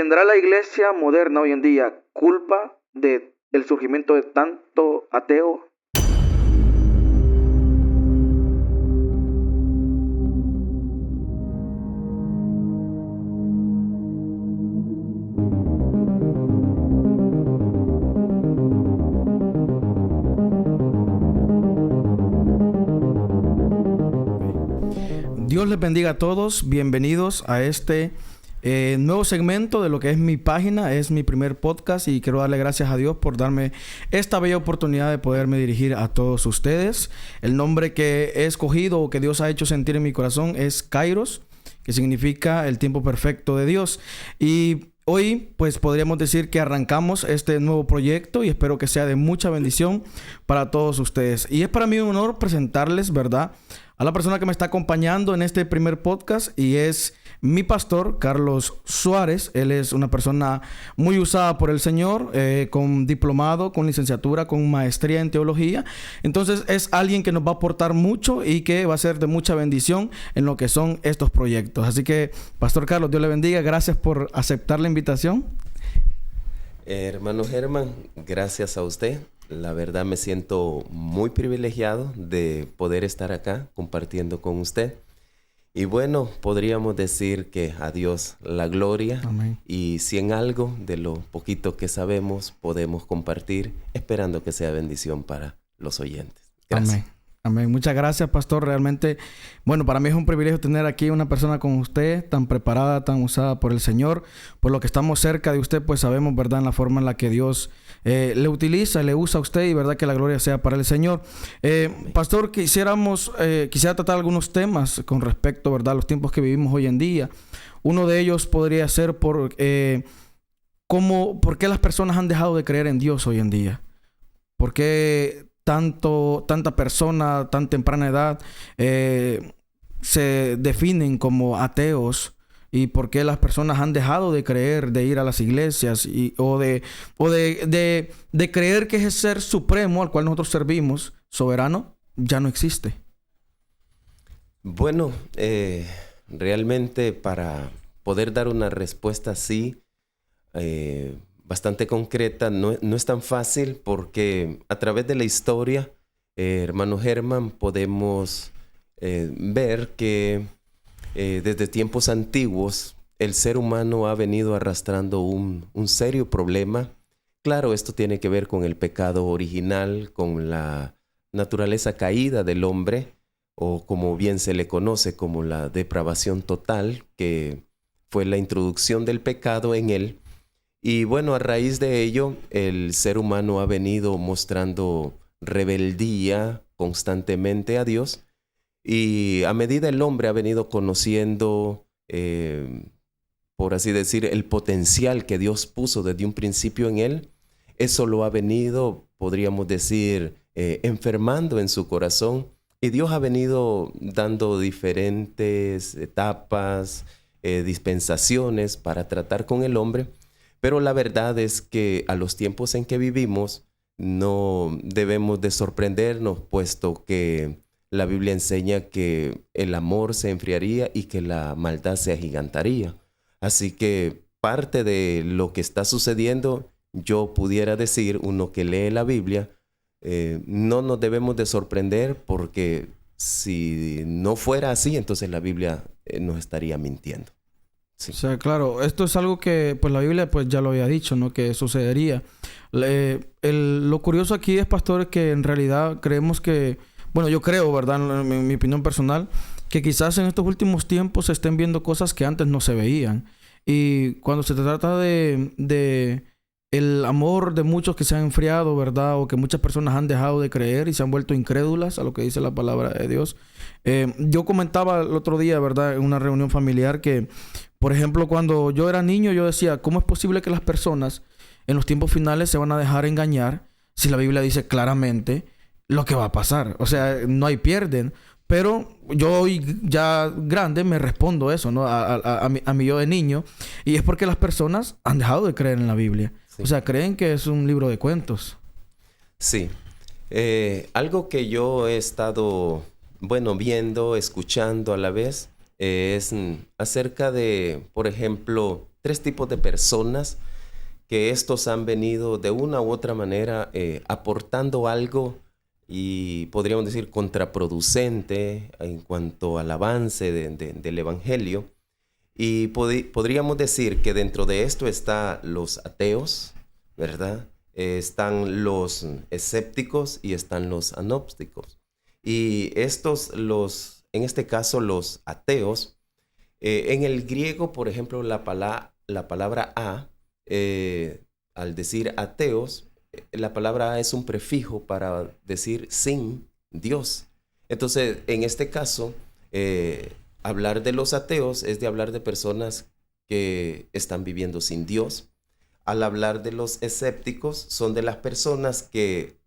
¿Tendrá la iglesia moderna hoy en día culpa del surgimiento de tanto ateo? Dios les bendiga a todos, bienvenidos a este nuevo segmento de lo que es mi página, es mi primer podcast y quiero darle gracias a Dios por darme esta bella oportunidad de poderme dirigir a todos ustedes. El nombre que he escogido o que Dios ha hecho sentir en mi corazón es Kairos, que significa el tiempo perfecto de Dios. Y hoy pues podríamos decir que arrancamos este nuevo proyecto y espero que sea de mucha bendición para todos ustedes. Y es para mí un honor presentarles, ¿verdad?, a la persona que me está acompañando en este primer podcast y es mi pastor, Carlos Suárez. Él es una persona muy usada por el Señor, con diplomado, con licenciatura, con maestría en teología. Entonces es alguien que nos va a aportar mucho y que va a ser de mucha bendición en lo que son estos proyectos. Así que, Pastor Carlos, Dios le bendiga. Gracias por aceptar la invitación. Hermano Germán, gracias a usted. La verdad me siento muy privilegiado de poder estar acá compartiendo con usted. Y bueno, podríamos decir que a Dios la gloria. Amén. Y si en algo de lo poquito que sabemos podemos compartir, esperando que sea bendición para los oyentes. Gracias. Amén. Amén. Muchas gracias, pastor. Realmente, bueno, para mí es un privilegio tener aquí una persona como usted, tan preparada, tan usada por el Señor. Por lo que estamos cerca de usted, pues sabemos, ¿verdad?, en la forma en la que Dios le utiliza, le usa a usted y, ¿verdad?, que la gloria sea para el Señor. Pastor, quisiera tratar algunos temas con respecto, ¿verdad?, a los tiempos que vivimos hoy en día. Uno de ellos podría ser por qué las personas han dejado de creer en Dios hoy en día. ¿Por qué tanta persona, tan temprana edad, se definen como ateos? ¿Y por qué las personas han dejado de creer, de ir a las iglesias o de creer que ese ser supremo al cual nosotros servimos, soberano, ya no existe? Bueno, realmente para poder dar una respuesta así, bastante concreta, no es tan fácil porque a través de la historia, hermano Germán, podemos ver que desde tiempos antiguos el ser humano ha venido arrastrando un serio problema. Claro, esto tiene que ver con el pecado original, con la naturaleza caída del hombre, o como bien se le conoce como la depravación total, que fue la introducción del pecado en él. Y bueno, a raíz de ello, el ser humano ha venido mostrando rebeldía constantemente a Dios. Y a medida el hombre ha venido conociendo, por así decir, el potencial que Dios puso desde un principio en él, eso lo ha venido, podríamos decir, enfermando en su corazón. Y Dios ha venido dando diferentes etapas, dispensaciones para tratar con el hombre. Pero la verdad es que a los tiempos en que vivimos no debemos de sorprendernos, puesto que la Biblia enseña que el amor se enfriaría y que la maldad se agigantaría. Así que parte de lo que está sucediendo, yo pudiera decir, uno que lee la Biblia, no nos debemos de sorprender, porque si no fuera así, entonces la Biblia nos estaría mintiendo. Sí. O sea, claro, esto es algo que pues la Biblia pues ya lo había dicho, ¿no?, que sucedería. Lo curioso aquí es, pastor, es que en realidad creemos que, bueno, yo creo, ¿verdad?, en mi opinión personal, que quizás en estos últimos tiempos se estén viendo cosas que antes no se veían. Y cuando se trata de el amor de muchos que se han enfriado, ¿verdad?, o que muchas personas han dejado de creer y se han vuelto incrédulas a lo que dice la palabra de Dios. Yo comentaba el otro día, ¿verdad?, en una reunión familiar que, por ejemplo, cuando yo era niño, yo decía, ¿cómo es posible que las personas en los tiempos finales se van a dejar engañar si la Biblia dice claramente lo que va a pasar? O sea, no hay pierden. Pero yo hoy ya grande me respondo eso, ¿no?, a mi yo de niño. Y es porque las personas han dejado de creer en la Biblia. Sí. O sea, creen que es un libro de cuentos. Sí. Algo que yo he estado, viendo, escuchando a la vez, es acerca de, por ejemplo, tres tipos de personas que estos han venido de una u otra manera aportando algo y podríamos decir contraproducente en cuanto al avance del Evangelio. Y podríamos decir que dentro de esto están los ateos, ¿verdad? Están los escépticos y están los agnósticos. Y en este caso, los ateos, en el griego, por ejemplo, la palabra a, al decir ateos, la palabra a es un prefijo para decir sin Dios. Entonces, en este caso, hablar de los ateos es de hablar de personas que están viviendo sin Dios. Al hablar de los escépticos, son de las personas que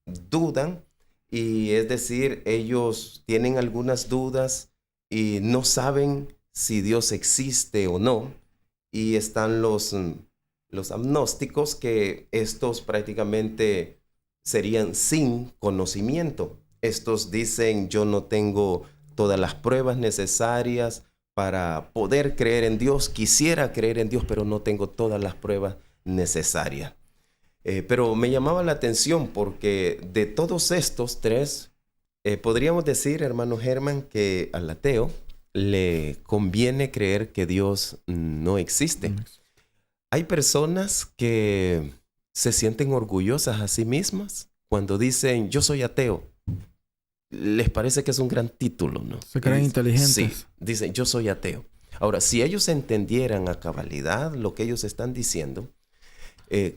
dudan, y es decir, ellos tienen algunas dudas y no saben si Dios existe o no. Y están los agnósticos, que estos prácticamente serían sin conocimiento. Estos dicen, yo no tengo todas las pruebas necesarias para poder creer en Dios. Quisiera creer en Dios, pero no tengo todas las pruebas necesarias. Pero me llamaba la atención porque de todos estos tres, podríamos decir, hermano Germán, que al ateo le conviene creer que Dios no existe. Hay personas que se sienten orgullosas a sí mismas cuando dicen, yo soy ateo. Les parece que es un gran título, ¿no? Se creen inteligentes. Sí, dicen, yo soy ateo. Ahora, si ellos entendieran a cabalidad lo que ellos están diciendo,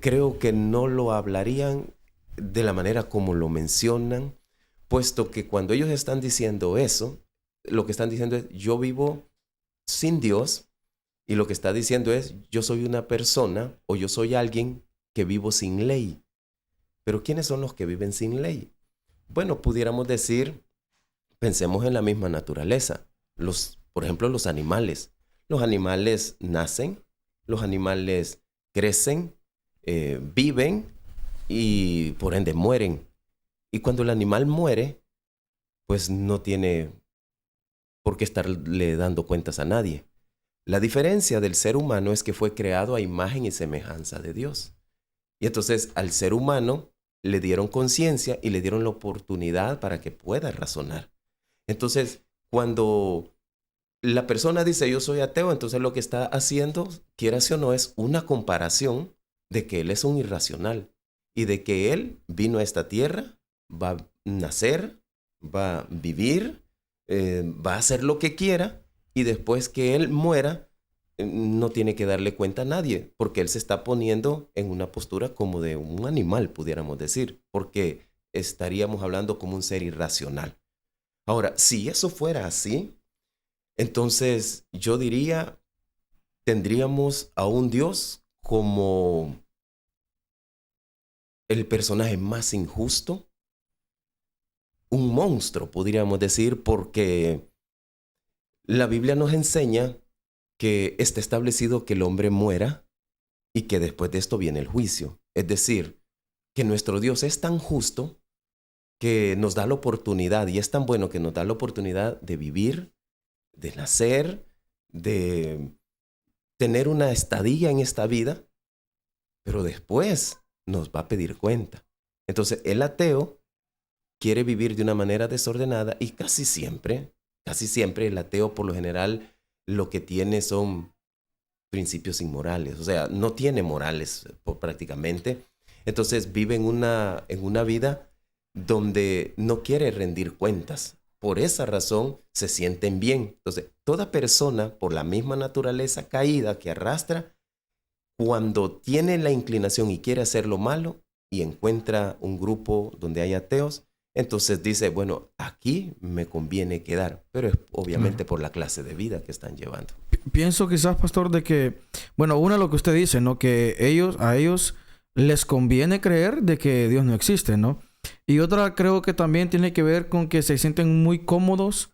creo que no lo hablarían de la manera como lo mencionan, puesto que cuando ellos están diciendo eso, lo que están diciendo es, yo vivo sin Dios, y lo que está diciendo es, yo soy una persona o yo soy alguien que vivo sin ley. Pero ¿quiénes son los que viven sin ley? Bueno, pudiéramos decir, pensemos en la misma naturaleza. Por ejemplo, los animales. Los animales nacen, los animales crecen, viven y por ende mueren. Y cuando el animal muere, pues no tiene por qué estarle dando cuentas a nadie. La diferencia del ser humano es que fue creado a imagen y semejanza de Dios. Y entonces al ser humano le dieron conciencia y le dieron la oportunidad para que pueda razonar. Entonces, cuando la persona dice yo soy ateo, entonces lo que está haciendo, quieras o no, es una comparación de que él es un irracional y de que él vino a esta tierra, va a nacer, va a vivir, va a hacer lo que quiera, y después que él muera, no tiene que darle cuenta a nadie, porque él se está poniendo en una postura como de un animal, pudiéramos decir, porque estaríamos hablando como un ser irracional. Ahora, si eso fuera así, entonces yo diría, tendríamos a un Dios como el personaje más injusto, un monstruo, podríamos decir, porque la Biblia nos enseña que está establecido que el hombre muera y que después de esto viene el juicio. Es decir, que nuestro Dios es tan justo que nos da la oportunidad, y es tan bueno que nos da la oportunidad de vivir, de nacer, de tener una estadía en esta vida, pero después nos va a pedir cuenta. Entonces, el ateo quiere vivir de una manera desordenada, y casi siempre el ateo por lo general lo que tiene son principios inmorales, o sea, no tiene morales prácticamente. Entonces vive en una vida donde no quiere rendir cuentas. Por esa razón se sienten bien. Entonces, toda persona, por la misma naturaleza caída que arrastra, cuando tiene la inclinación y quiere hacer lo malo y encuentra un grupo donde hay ateos, entonces dice, bueno, aquí me conviene quedar, pero es obviamente por la clase de vida que están llevando. Pienso quizás, pastor, de que, bueno, uno lo que usted dice, ¿no? Que a ellos les conviene creer de que Dios no existe, ¿no? Y otra creo que también tiene que ver con que se sienten muy cómodos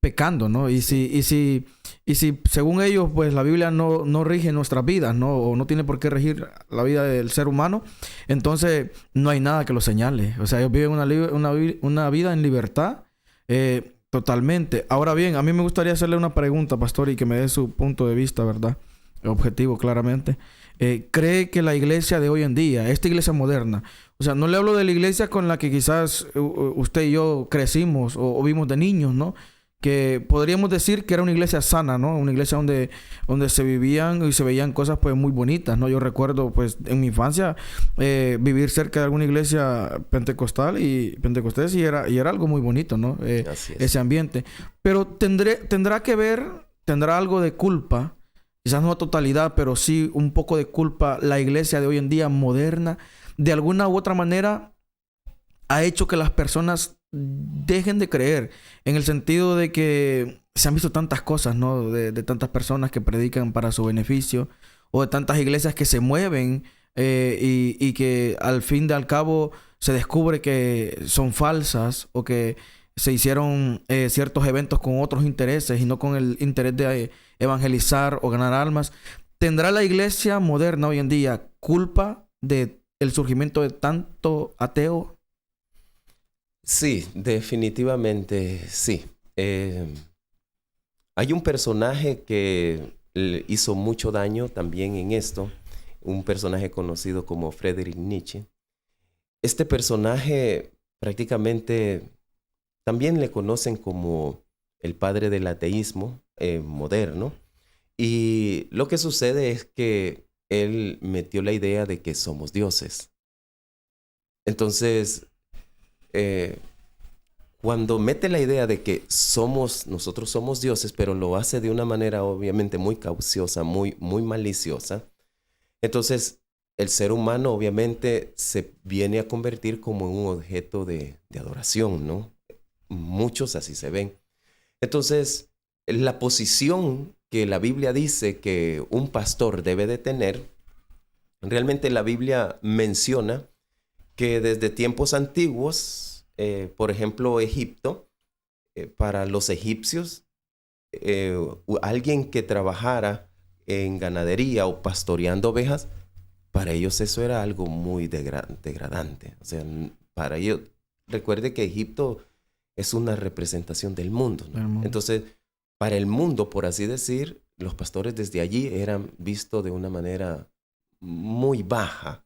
pecando, ¿no? Y si según ellos, pues la Biblia no rige nuestras vidas, ¿no? O no tiene por qué regir la vida del ser humano, entonces no hay nada que lo señale. O sea, ellos viven una vida en libertad totalmente. Ahora bien, a mí me gustaría hacerle una pregunta, pastor, y que me dé su punto de vista, ¿verdad? objetivo claramente, cree que la iglesia de hoy en día, esta iglesia moderna, o sea, no le hablo de la iglesia con la que quizás usted y yo crecimos o vimos de niños, ¿no? Que podríamos decir que era una iglesia sana, ¿no? Una iglesia donde se vivían y se veían cosas pues muy bonitas, ¿no? Yo recuerdo pues en mi infancia vivir cerca de alguna iglesia pentecostal y pentecostés y era algo muy bonito, ¿no? Así es. Ese ambiente. Pero tendrá algo de culpa, quizás no a totalidad, pero sí un poco de culpa la iglesia de hoy en día moderna, de alguna u otra manera ha hecho que las personas dejen de creer, en el sentido de que se han visto tantas cosas, ¿no? De tantas personas que predican para su beneficio, o de tantas iglesias que se mueven y que al fin y al cabo se descubre que son falsas o que se hicieron ciertos eventos con otros intereses y no con el interés de evangelizar o ganar almas. ¿Tendrá la iglesia moderna hoy en día culpa de el surgimiento de tanto ateo? Sí, definitivamente sí. Hay un personaje que le hizo mucho daño también en esto, un personaje conocido como Friedrich Nietzsche. Este personaje prácticamente también le conocen como el padre del ateísmo moderno. Y lo que sucede es que él metió la idea de que somos dioses. Entonces, cuando mete la idea de que nosotros somos dioses, pero lo hace de una manera obviamente muy cauciosa, muy maliciosa, entonces el ser humano obviamente se viene a convertir como en un objeto de adoración, ¿no? Muchos así se ven. Entonces, la posición que la Biblia dice que un pastor debe de tener, realmente la Biblia menciona que desde tiempos antiguos, por ejemplo, Egipto, para los egipcios, alguien que trabajara en ganadería o pastoreando ovejas, para ellos eso era algo muy degradante. O sea, para ellos, recuerde que Egipto es una representación del mundo, ¿no? Entonces, para el mundo, por así decir, los pastores desde allí eran vistos de una manera muy baja.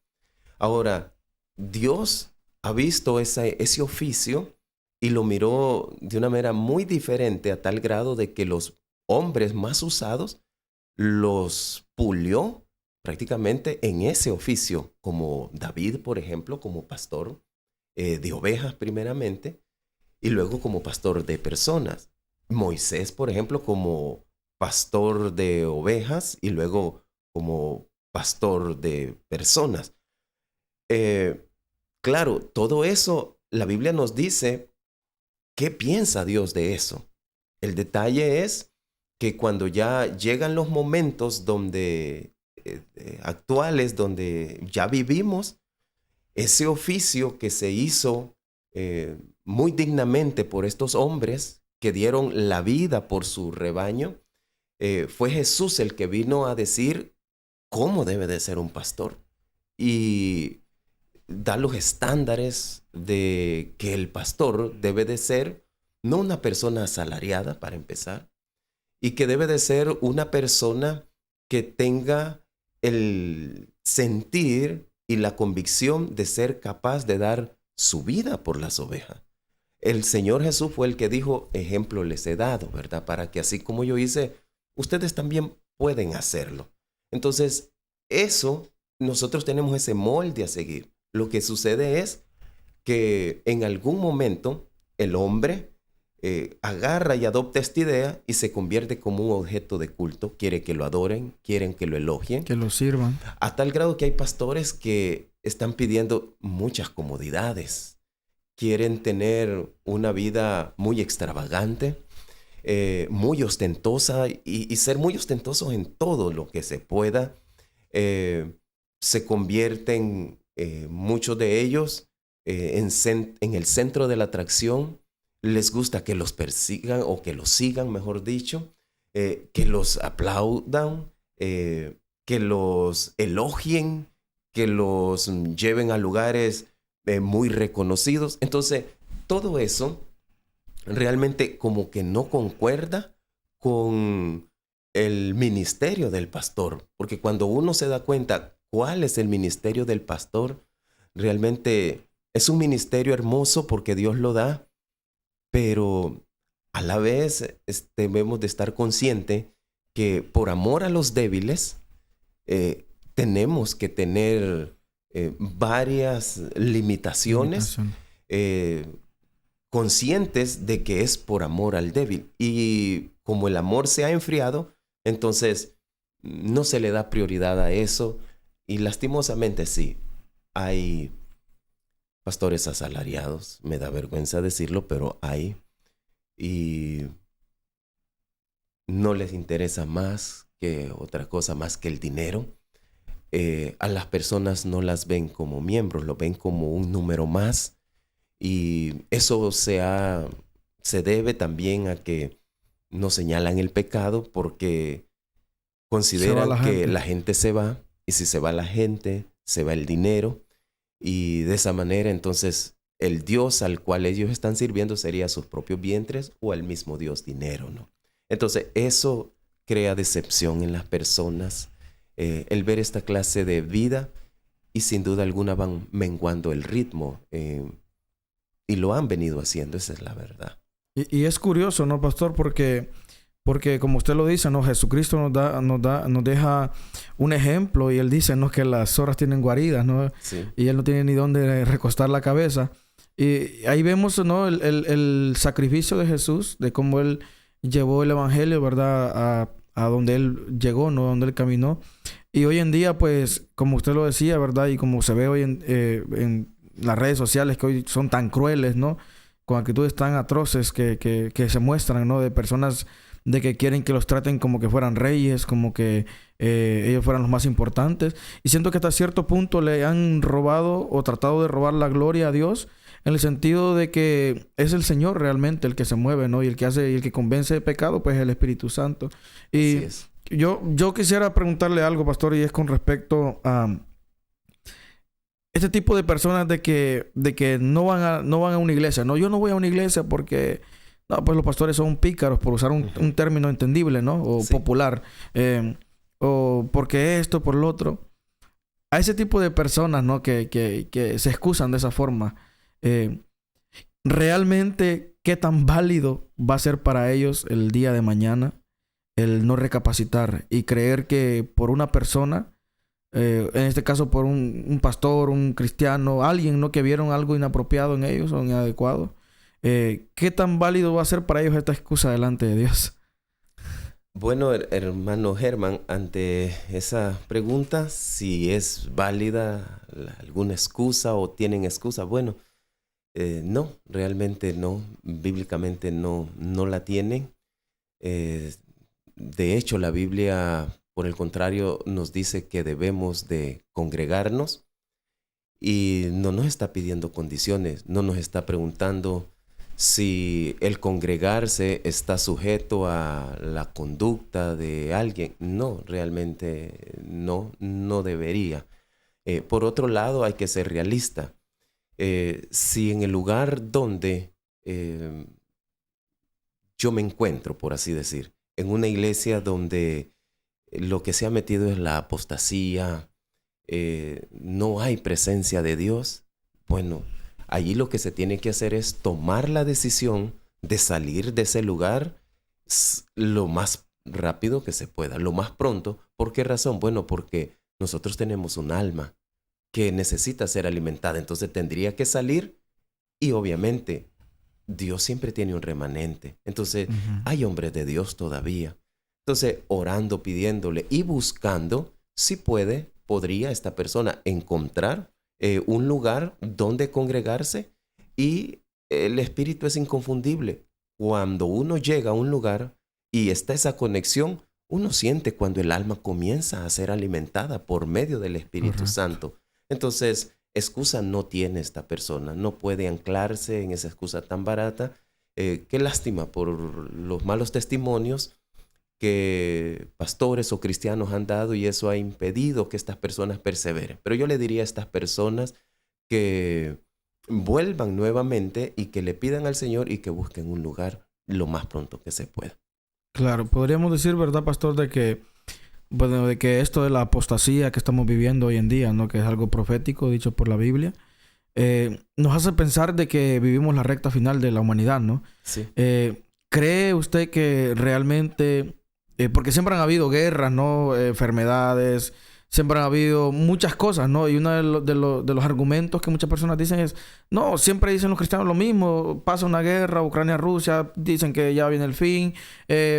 Ahora, Dios ha visto ese oficio y lo miró de una manera muy diferente, a tal grado de que los hombres más usados los pulió prácticamente en ese oficio, como David, por ejemplo, como pastor de ovejas primeramente, y luego como pastor de personas. Moisés, por ejemplo, como pastor de ovejas y luego como pastor de personas. Claro, todo eso, la Biblia nos dice qué piensa Dios de eso. El detalle es que cuando ya llegan los momentos actuales, donde ya vivimos, ese oficio que se hizo muy dignamente por estos hombres que dieron la vida por su rebaño, fue Jesús el que vino a decir cómo debe de ser un pastor y da los estándares de que el pastor debe de ser no una persona asalariada, para empezar, y que debe de ser una persona que tenga el sentir y la convicción de ser capaz de dar su vida por las ovejas. El Señor Jesús fue el que dijo, ejemplo les he dado, ¿verdad? Para que así como yo hice, ustedes también pueden hacerlo. Entonces, nosotros tenemos ese molde a seguir. Lo que sucede es que en algún momento el hombre agarra y adopta esta idea y se convierte como un objeto de culto. Quiere que lo adoren, quieren que lo elogien. Que lo sirvan. A tal grado que hay pastores que están pidiendo muchas comodidades. Quieren tener una vida muy extravagante, muy ostentosa y ser muy ostentosos en todo lo que se pueda. Se convierten muchos de ellos en el centro de la atracción. Les gusta que los persigan o que los sigan, mejor dicho, que los aplaudan, que los elogien, que los lleven a lugares muy reconocidos. Entonces, todo eso realmente como que no concuerda con el ministerio del pastor, porque cuando uno se da cuenta cuál es el ministerio del pastor, realmente es un ministerio hermoso porque Dios lo da, pero a la vez debemos de estar conscientes que por amor a los débiles tenemos que tener varias limitaciones, conscientes de que es por amor al débil. Y como el amor se ha enfriado, entonces no se le da prioridad a eso. Y lastimosamente sí, hay pastores asalariados, me da vergüenza decirlo, pero hay. Y no les interesa más que otra cosa, más que el dinero. A las personas no las ven como miembros, lo ven como un número más. Y eso se debe también a que nos señalan el pecado porque consideran que la gente se va, y si se va la gente, se va el dinero, y de esa manera entonces el Dios al cual ellos están sirviendo sería sus propios vientres o el mismo Dios dinero, ¿no? Entonces eso crea decepción en las personas, el ver esta clase de vida, y sin duda alguna van menguando el ritmo, y lo han venido haciendo, esa es la verdad. Y es curioso, ¿no, pastor? Porque como usted lo dice, ¿no? Jesucristo nos deja un ejemplo, y él dice, ¿no? Que las zorras tienen guaridas, ¿no? Sí. Y él no tiene ni dónde recostar la cabeza. Y ahí vemos, ¿no? El sacrificio de Jesús, de cómo él llevó el evangelio, ¿verdad? A donde él llegó, ¿no? Donde él caminó. Y hoy en día, pues, como usted lo decía, ¿verdad? Y como se ve hoy en las redes sociales, que hoy son tan crueles, ¿no? Con actitudes tan atroces que se muestran, ¿no? De personas de que quieren que los traten como que fueran reyes, como que ellos fueran los más importantes. Y siento que hasta cierto punto le han robado o tratado de robar la gloria a Dios, en el sentido de que es el Señor realmente el que se mueve, ¿no? Y el que hace, y el que convence de pecado, pues es el Espíritu Santo. Y yo quisiera preguntarle algo, pastor, y es con respecto a este tipo de personas de que no van a una iglesia. No, yo no voy a una iglesia porque no, pues los pastores son pícaros, por usar un término entendible, ¿no? O popular. O porque esto, por lo otro. A ese tipo de personas, ¿no? Que se excusan de esa forma. Realmente, ¿qué tan válido va a ser para ellos el día de mañana el no recapacitar y creer que por una persona, en este caso por un pastor, un cristiano, alguien, ¿no? Que vieron algo inapropiado en ellos o inadecuado, ¿qué tan válido va a ser para ellos esta excusa delante de Dios? Bueno, hermano Germán, ante esa pregunta, si es válida alguna excusa o tienen excusa, bueno, no, realmente no, bíblicamente no la tienen. De hecho, la Biblia, por el contrario, nos dice que debemos de congregarnos, y no nos está pidiendo condiciones, no nos está preguntando si el congregarse está sujeto a la conducta de alguien. No, realmente no debería. Por otro lado, hay que ser realista. Si en el lugar donde yo me encuentro, por así decir, en una iglesia donde lo que se ha metido es la apostasía, no hay presencia de Dios, bueno, allí lo que se tiene que hacer es tomar la decisión de salir de ese lugar lo más rápido que se pueda, lo más pronto. ¿Por qué razón? Bueno, porque nosotros tenemos un alma que necesita ser alimentada, entonces tendría que salir, y obviamente Dios siempre tiene un remanente. Entonces hay hombres de Dios todavía. Entonces, orando, pidiéndole y buscando, si podría esta persona encontrar un lugar donde congregarse, y el Espíritu es inconfundible. Cuando uno llega a un lugar y está esa conexión, uno siente cuando el alma comienza a ser alimentada por medio del Espíritu Santo. Entonces, excusa no tiene esta persona, no puede anclarse en esa excusa tan barata. Qué lástima por los malos testimonios que pastores o cristianos han dado, y eso ha impedido que estas personas perseveren. Pero yo le diría a estas personas que vuelvan nuevamente y que le pidan al Señor y que busquen un lugar lo más pronto que se pueda. Claro, podríamos decir, ¿verdad, pastor? De que, bueno, de que esto de la apostasía que estamos viviendo hoy en día, ¿no? Que es algo profético dicho por la Biblia, nos hace pensar de que vivimos la recta final de la humanidad, ¿no? Sí. ¿Cree usted que realmente, porque siempre han habido guerras, ¿no? Enfermedades, siempre han habido muchas cosas, ¿no? Y uno de los argumentos que muchas personas dicen es, no, siempre dicen los cristianos lo mismo, pasa una guerra, Ucrania-Rusia, dicen que ya viene el fin,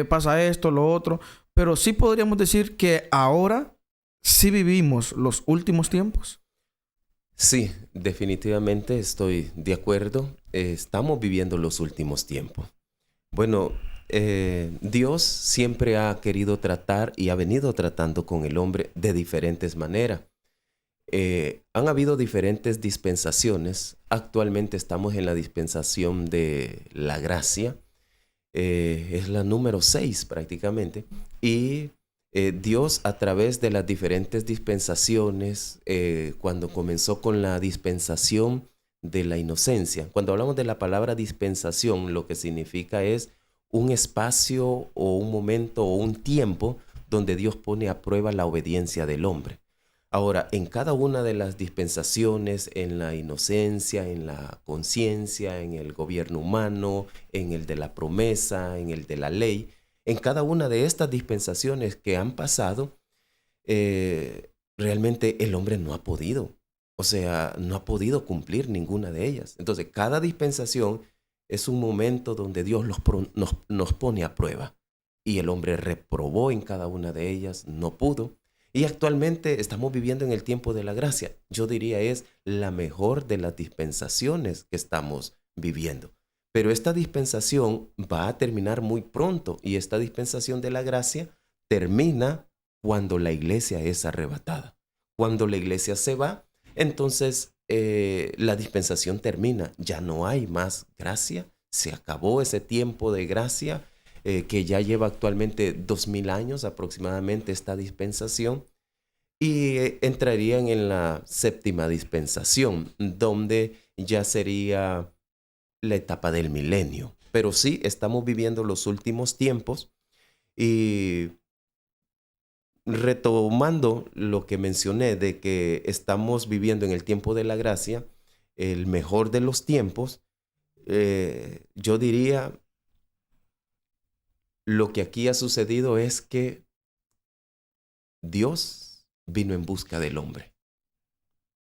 pasa esto, lo otro, pero sí podríamos decir que ahora sí vivimos los últimos tiempos. Sí, definitivamente estoy de acuerdo. Estamos viviendo los últimos tiempos. Bueno, Dios siempre ha querido tratar y ha venido tratando con el hombre de diferentes maneras. Han habido diferentes dispensaciones. Actualmente estamos en la dispensación de la gracia. Es la número 6 prácticamente. Y Dios a través de las diferentes dispensaciones, cuando comenzó con la dispensación de la inocencia. Cuando hablamos de la palabra dispensación, lo que significa es un espacio o un momento o un tiempo donde Dios pone a prueba la obediencia del hombre. Ahora, en cada una de las dispensaciones, en la inocencia, en la conciencia, en el gobierno humano, en el de la promesa, en el de la ley, en cada una de estas dispensaciones que han pasado, realmente el hombre no ha podido. O sea, no ha podido cumplir ninguna de ellas. Entonces, cada dispensación es un momento donde Dios nos pone a prueba. Y el hombre reprobó en cada una de ellas, no pudo. Y actualmente estamos viviendo en el tiempo de la gracia. Yo diría es la mejor de las dispensaciones que estamos viviendo. Pero esta dispensación va a terminar muy pronto. Y esta dispensación de la gracia termina cuando la iglesia es arrebatada. Cuando la iglesia se va, entonces la dispensación termina. Ya no hay más gracia. Se acabó ese tiempo de gracia que ya lleva actualmente 2000 años aproximadamente esta dispensación. Y entrarían en la séptima dispensación, donde ya sería la etapa del milenio. Pero sí, estamos viviendo los últimos tiempos. Y retomando lo que mencioné de que estamos viviendo en el tiempo de la gracia, el mejor de los tiempos, yo diría, lo que aquí ha sucedido es que Dios vino en busca del hombre.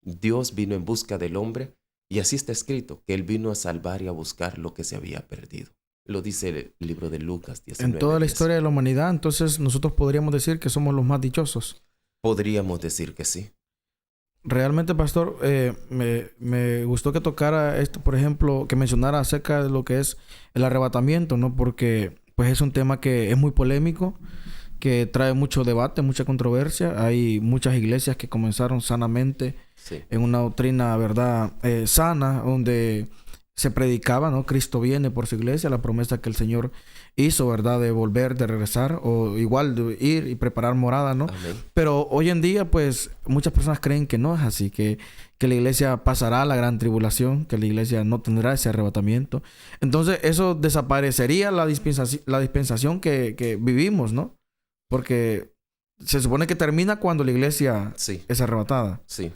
Dios vino en busca del hombre y así está escrito, que Él vino a salvar y a buscar lo que se había perdido. Lo dice el libro de Lucas 19. En toda la historia de la humanidad, entonces nosotros podríamos decir que somos los más dichosos. Podríamos decir que sí. Realmente, pastor, me gustó que tocara esto, por ejemplo, que mencionara acerca de lo que es el arrebatamiento, ¿no? Porque pues es un tema que es muy polémico, que trae mucho debate, mucha controversia. Hay muchas iglesias que comenzaron sanamente en una doctrina, ¿verdad? Sana, donde se predicaba, ¿no? Cristo viene por su iglesia, la promesa que el Señor hizo, ¿verdad? De volver, de regresar, o igual de ir y preparar morada, ¿no? Amén. Pero hoy en día, pues, muchas personas creen que no es así, que la iglesia pasará la gran tribulación, que la iglesia no tendrá ese arrebatamiento. Entonces, eso desaparecería la dispensación que vivimos, ¿no? Porque se supone que termina cuando la iglesia es arrebatada. Sí.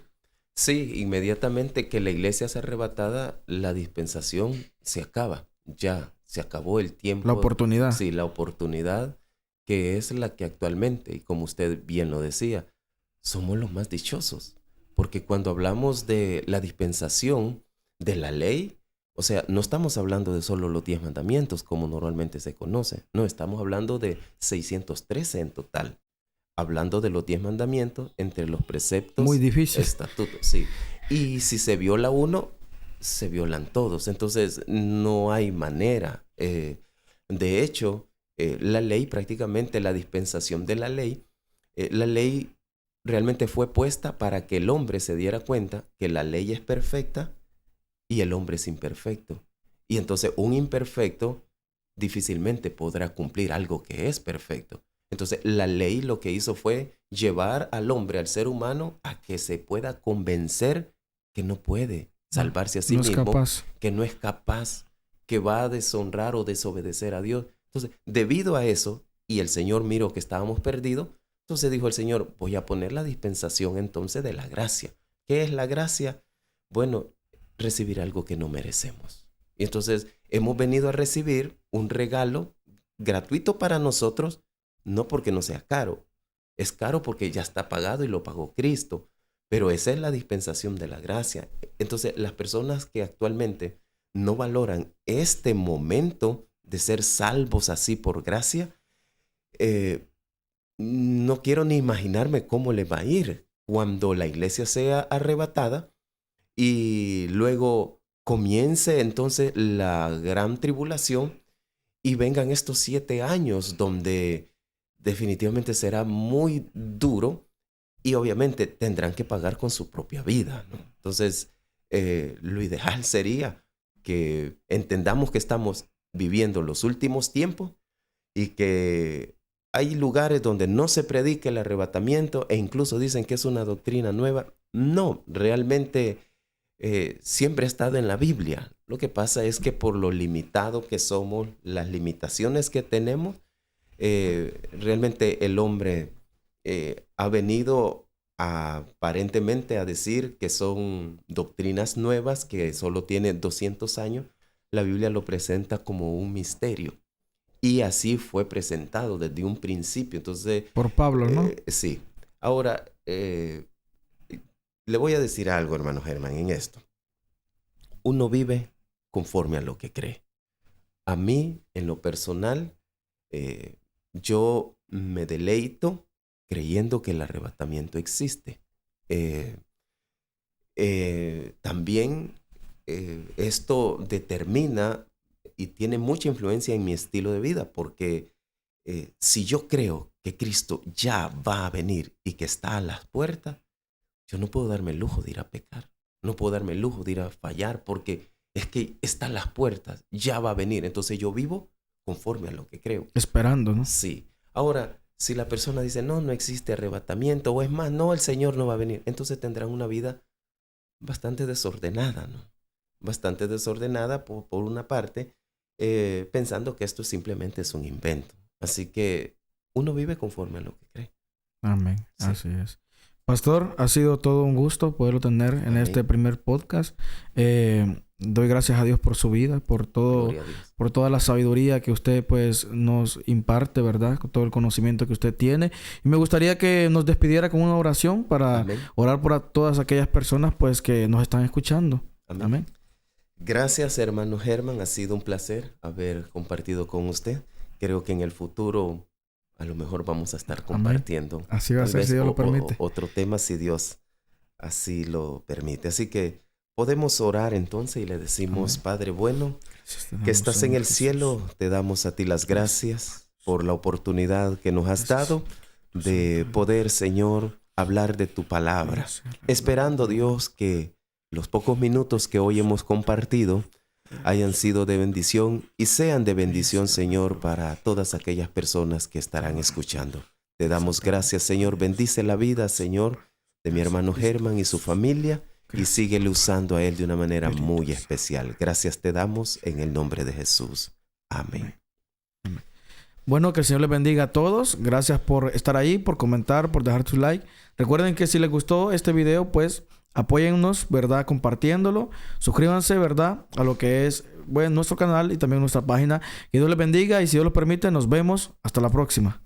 Sí, inmediatamente que la iglesia es arrebatada, la dispensación se acaba. Ya se acabó el tiempo. La oportunidad. Sí, la oportunidad que es la que actualmente, y como usted bien lo decía, somos los más dichosos. Porque cuando hablamos de la dispensación de la ley, o sea, no estamos hablando de solo los 10 mandamientos como normalmente se conoce. No, estamos hablando de 613 en total. Hablando de los 10 mandamientos, entre los preceptos, muy difícil, estatutos, sí. Y si se viola uno, se violan todos. Entonces, no hay manera. De hecho, la ley, prácticamente la dispensación de la ley realmente fue puesta para que el hombre se diera cuenta que la ley es perfecta y el hombre es imperfecto. Y entonces, un imperfecto difícilmente podrá cumplir algo que es perfecto. Entonces, la ley lo que hizo fue llevar al hombre, al ser humano, a que se pueda convencer que no puede salvarse a sí mismo, que no es capaz, que va a deshonrar o desobedecer a Dios. Entonces, debido a eso, y el Señor miró que estábamos perdidos, entonces dijo el Señor, voy a poner la dispensación entonces de la gracia. ¿Qué es la gracia? Bueno, recibir algo que no merecemos. Y entonces hemos venido a recibir un regalo gratuito para nosotros, no porque no sea caro. Es caro porque ya está pagado y lo pagó Cristo. Pero esa es la dispensación de la gracia. Entonces, las personas que actualmente no valoran este momento de ser salvos así por gracia, no quiero ni imaginarme cómo les va a ir cuando la iglesia sea arrebatada y luego comience entonces la gran tribulación y vengan estos 7 años donde definitivamente será muy duro. Y obviamente tendrán que pagar con su propia vida, ¿no? Entonces, lo ideal sería que entendamos que estamos viviendo los últimos tiempos y que hay lugares donde no se predica el arrebatamiento e incluso dicen que es una doctrina nueva. No, realmente siempre ha estado en la Biblia. Lo que pasa es que por lo limitado que somos, las limitaciones que tenemos, realmente el hombre ha venido aparentemente a decir que son doctrinas nuevas que solo tienen 200 años. La Biblia lo presenta como un misterio. Y así fue presentado desde un principio. Entonces, por Pablo, ¿no? Sí. Ahora, le voy a decir algo, hermano Germán, en esto. Uno vive conforme a lo que cree. A mí, en lo personal, yo me deleito creyendo que el arrebatamiento existe. También esto determina y tiene mucha influencia en mi estilo de vida, porque si yo creo que Cristo ya va a venir y que está a las puertas, yo no puedo darme el lujo de ir a pecar, no puedo darme el lujo de ir a fallar, porque es que está a las puertas, ya va a venir. Entonces yo vivo conforme a lo que creo. Esperando, ¿no? Sí. Ahora, si la persona dice, no, no existe arrebatamiento, o es más, no, el Señor no va a venir, entonces tendrán una vida bastante desordenada, ¿no? Bastante desordenada por una parte, pensando que esto simplemente es un invento. Así que uno vive conforme a lo que cree. Amén. Sí. Así es. Pastor, ha sido todo un gusto poderlo tener en este primer podcast. Doy gracias a Dios por su vida, por todo, por toda la sabiduría que usted pues nos imparte, ¿verdad? Con todo el conocimiento que usted tiene. Y me gustaría que nos despidiera con una oración para orar por todas aquellas personas pues que nos están escuchando. Amén. Amén. Gracias, hermano Germán. Ha sido un placer haber compartido con usted. Creo que en el futuro a lo mejor vamos a estar compartiendo. Amén. Así va a ser, si Dios lo permite. Otro tema, si Dios así lo permite. Así que podemos orar entonces y le decimos, amén. Padre bueno, que estás en el cielo, te damos a ti las gracias por la oportunidad que nos has dado de poder, Señor, hablar de tu palabra. Esperando, Dios, que los pocos minutos que hoy hemos compartido hayan sido de bendición y sean de bendición, Señor, para todas aquellas personas que estarán escuchando. Te damos gracias, Señor. Bendice la vida, Señor, de mi hermano Germán y su familia y síguele usando a él de una manera muy especial. Gracias te damos en el nombre de Jesús. Amén. Bueno, que el Señor les bendiga a todos. Gracias por estar ahí, por comentar, por dejar su like. Recuerden que si les gustó este video, pues apóyennos, ¿verdad? Compartiéndolo. Suscríbanse, ¿verdad? A lo que es nuestro canal y también nuestra página. Que Dios les bendiga y si Dios lo permite, nos vemos. Hasta la próxima.